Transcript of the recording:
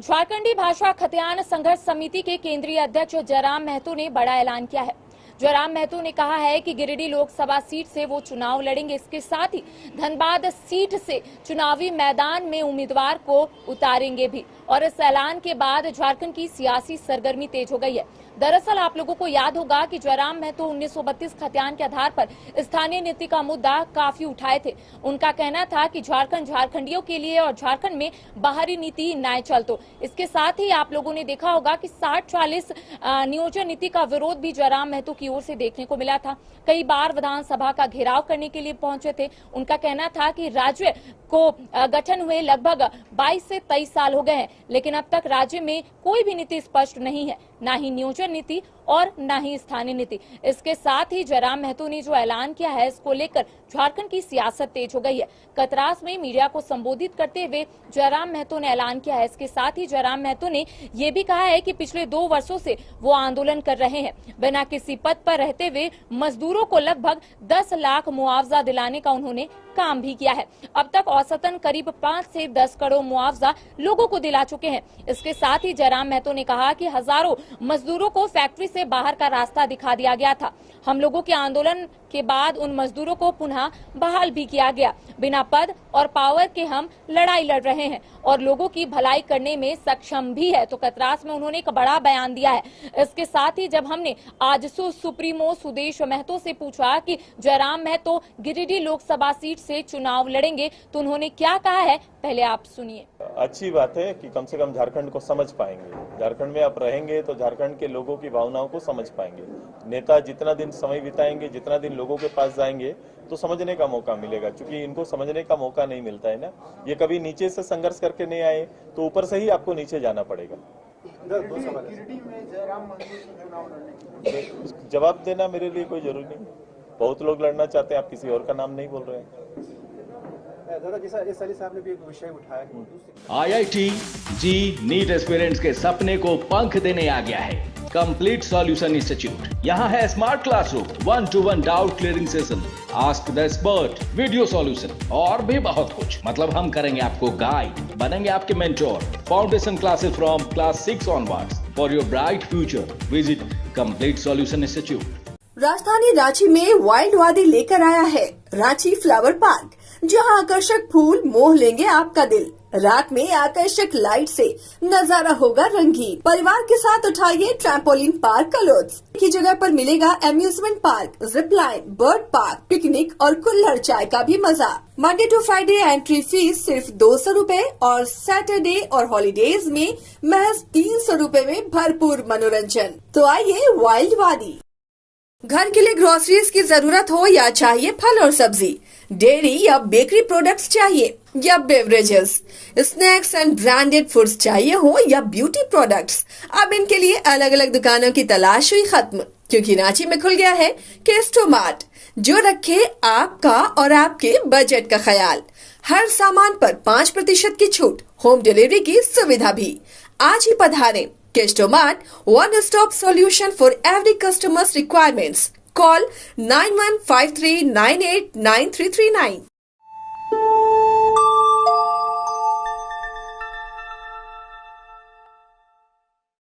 झारखंडी भाषा खतियान संघर्ष समिति के केंद्रीय अध्यक्ष जयराम महतो ने बड़ा ऐलान किया है। जयराम महतो ने कहा है कि गिरिडीह लोकसभा सीट से वो चुनाव लड़ेंगे। इसके साथ ही धनबाद सीट से चुनावी मैदान में उम्मीदवार को उतारेंगे भी। और इस ऐलान के बाद झारखंड की सियासी सरगर्मी तेज हो गई है। दरअसल आप लोगों को याद होगा कि जयराम महतो 1932 खतियान के आधार पर स्थानीय नीति का मुद्दा काफी उठाए थे। उनका कहना था कि झारखंड झारखंडियों के लिए और झारखंड में बाहरी नीति न चल। तो इसके साथ ही आप लोगों ने देखा होगा कि 60-40 नियोजन नीति का विरोध भी जयराम महतो की ओर से देखने को मिला था। कई बार विधानसभा का घेराव करने के लिए पहुंचे थे। उनका कहना था कि राज्य को गठन हुए लगभग 22 से 23 साल हो गए हैं, लेकिन अब तक राज्य में कोई भी नीति स्पष्ट नहीं है, ना ही नियोजन नीति और ना ही स्थानीय नीति। इसके साथ ही जयराम महतो ने जो ऐलान किया है, इसको लेकर झारखंड की सियासत तेज हो गई है। कतरास में मीडिया को संबोधित करते हुए जयराम महतो ने ऐलान किया है। इसके साथ ही जयराम महतो ने यह भी कहा है कि पिछले 2 वर्षों से वो आंदोलन कर रहे हैं। बिना किसी पद पर रहते हुए मजदूरों को लगभग 10 लाख मुआवजा दिलाने का उन्होंने काम भी किया है। अब तक औसतन करीब 5 से 10 करोड़ मुआवजा लोगों को दिला चुके हैं। इसके साथ ही जयराम महतो ने कहा कि हजारों मजदूरों को फैक्ट्री से बाहर का रास्ता दिखा दिया गया था। हम लोगों के आंदोलन के बाद उन मजदूरों को पुनः बहाल भी किया गया। बिना पद और पावर के हम लड़ाई लड़ रहे हैं और लोगों की भलाई करने में सक्षम भी है। तो कतरास में उन्होंने एक बड़ा बयान दिया है। इसके साथ ही जब हमने आजसू सुप्रीमो सुदेश महतो से पूछा कि जयराम महतो गिरिडीह लोकसभा सीट से चुनाव लड़ेंगे, तो उन्होंने क्या कहा है, पहले आप सुनिए। अच्छी बात है कि कम से कम झारखंड को समझ पाएंगे। झारखंड में आप रहेंगे तो झारखंड के लोगों की भावनाओं को समझ पाएंगे। नेता जितना दिन समय बिताएंगे, जितना दिन लोगों के पास जाएंगे, तो समझने का मौका मिलेगा। क्योंकि इनको समझने का मौका नहीं मिलता है ना। ये कभी नीचे से संघर्ष करके नहीं आए, तो ऊपर से ही आपको नीचे जाना पड़ेगा। जवाब देना मेरे लिए कोई जरूरी नहीं। बहुत लोग लड़ना चाहते हैं, आप किसी और का नाम नहीं बोल रहे हैं। साहब ने भी एक विषय उठाया। IIT जी नीट एस्पिरेंट्स के सपने को पंख देने आ गया है कंप्लीट सॉल्यूशन इंस्टीट्यूट। यहाँ है smart classroom, 1-to-1 doubt clearing session, ask the expert, video solution और भी बहुत कुछ। मतलब हम करेंगे आपको गाइड, बनेंगे आपके mentor. Foundation classes from class 6 onwards for your bright future. Visit complete solution institute. राजधानी रांची में वाइल्ड वादी लेकर आया है रांची फ्लावर पार्क, जहां आकर्षक फूल मोह लेंगे आपका दिल। रात में आकर्षक लाइट से नजारा होगा रंगीन। परिवार के साथ उठाइए ट्रैम्पोलिन पार्क का लुत्फ। की जगह पर मिलेगा amusement park, zip line, bird park, picnic और कुल्हड़ चाय का भी मजा। Monday to Friday entry fees सिर्फ 200 रूपए और सैटरडे और हॉलीडेज में महज 300 रूपए में भरपूर मनोरंजन। तो आइए वाइल्ड वादी। घर के लिए ग्रोसरीज की जरूरत हो या चाहिए फल और सब्जी, डेयरी या बेकरी प्रोडक्ट्स चाहिए या beverages, snacks and branded foods चाहिए हो या ब्यूटी प्रोडक्ट्स, अब इनके लिए अलग अलग दुकानों की तलाश हुई खत्म, क्योंकि रांची में खुल गया है केस्टो मार्ट, जो रखे आपका और आपके बजट का ख्याल। हर सामान पर 5% की छूट, होम डिलीवरी की सुविधा भी। आज ही पधारें। Kesto Mart, one-stop solution for every customer's requirements. Call 9153989339.